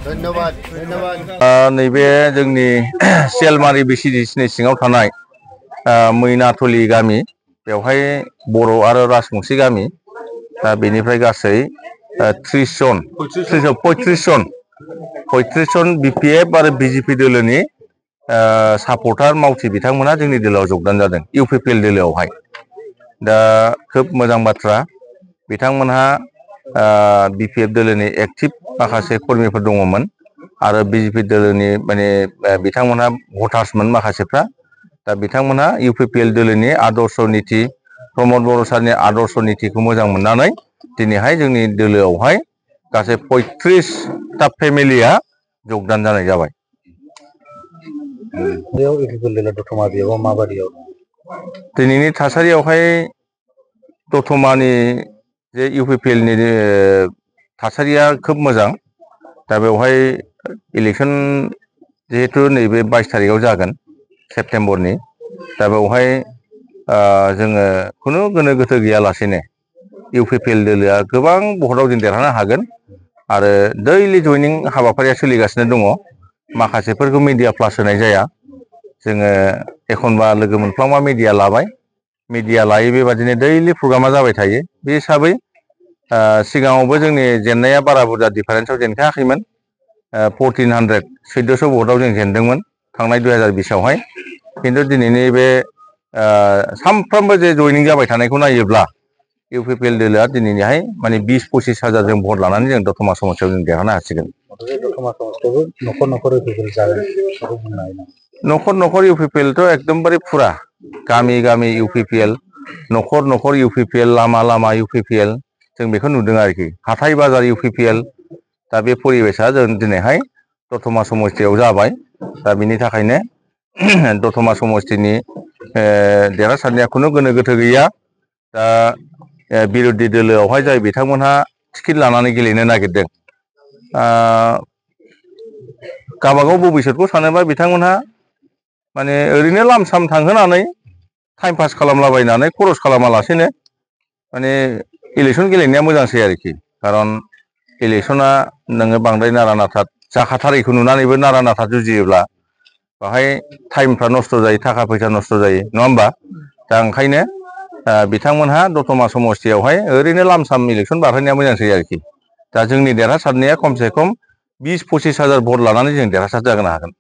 धन्यवाद धन्यवाद नैबे जोंनि सियालमारि बिसिडिसिनि सिङाव थानाय मैनाथलि गामि बेवहाय बर' आरो राजबंशी गामि दा बेनिफ्राय गासै 30 जन 35 जन BPF आरो BJP दोलोनि सापर्टार मावथि बिथांमोना जोंनि दोलोआव जगदान जादों UPPL दोलोआवहाय दा खोब मोजां बाथ्रा बिथांमोनहा BPF दोलोनि एक्टिभ माखासे कर्मीफोर दङमोन आरो BJP दोलोनि माने बिथांमोनहा भटार्समोन माखासेफ्रा दा बिथांमोनहा UPPL दोलोनि आदर्श नीति प्रमद बर' सारनि आदर्श नीतिखौ मोजां मोननानै दिनैहाय जोंनि दोलोआवहाय गासै 35टा फेमिलिया जगदान जानाय जाबाय। दिनैनि थासारियावहाय दतमानि जे UPPL नि थासारिया खोब मोजां दा बेवहाय इलेक्शन जिहेतु नैबे 22 तारिखआव जागोन सेप्तेम्बरनि दा बेवहाय जोङो खुनु गोनो गोथो गैयालासेनो UPPL दोलोआ गोबां भटआव जों देरहानो हागोन आरो दैलि जयनिं हाबाफारिया सोलिगासिनो दङ माखासेफोरखौ मिडिया प्लास होनाय जाया जोङो एखनबा लोगो मोनफ्लांबा मिडिया लाबाय मिडिया लायै बेबादिनो दैलि प्रग्रामा जाबाय थायो बे हिसाबै सिगाङावबो जोंनि जेननाया बारा बुरजा डिफारेन्सआव जेनखायाखैमोन 1400 भटआव जों जेनदोंमोन थांनाय 2020 आवहाय किन्तु दिनैनि बे सानफ्रोमबो जे जयनिं जाबाय थानायखौ नायोब्ला UPPL दोलोआ दिनैहाय माने 20-25 हाजार जों भट लानानै जों दतमा समस्तियाव जों देरहानो हासिगोन। न'खर UPPL थ' एकदमबारे फुरा गामि गामि UPPL न'खर UPPL लामा UPPL जों बेखौ नुदों आरोखि हाथाय बाजार UPPL दा बे परिबेसा जों दिनैहाय दतमा समस्तियाव जाबाय दा बिनि थाखायनो दतमा समस्तिनि देरहासारनाया खुनु गोनो गोथो गैया दा बिरोधी दोलोआवहाय जाय बिथांमोनहा टिकेट लानानै गेलेनो नागिरदों गावबागाव भबिष्यतखौ सानोबा बिथांमोनहा माने ओरैनो लामसाम थांहोनानै टाइम पास खालामलाबायनानै खरस खालामालासेनो माने इलेक्शन गेलेनाया मोजांसै आरोखि खारन इलेक्शना नोङो बांद्राय नारा नाथा जाखाथारैखौ नुनानैबो नारा नाथा जुजियोब्ला बाहाय टाइमफ्रा नस्थ' जायो थाखा फैसा नस्थ' जायो नङा होमबा दा ओंखायनो बिथांमोनहा दतमा समस्तियावहाय ओरैनो लामसाम इलेक्शन बारहोनाया मोजांसै आरोखि दा जोंनि देरहासारनाया खमसे खम 20-25 हाजार भट लानानै जों देरहासार जानो हागोन।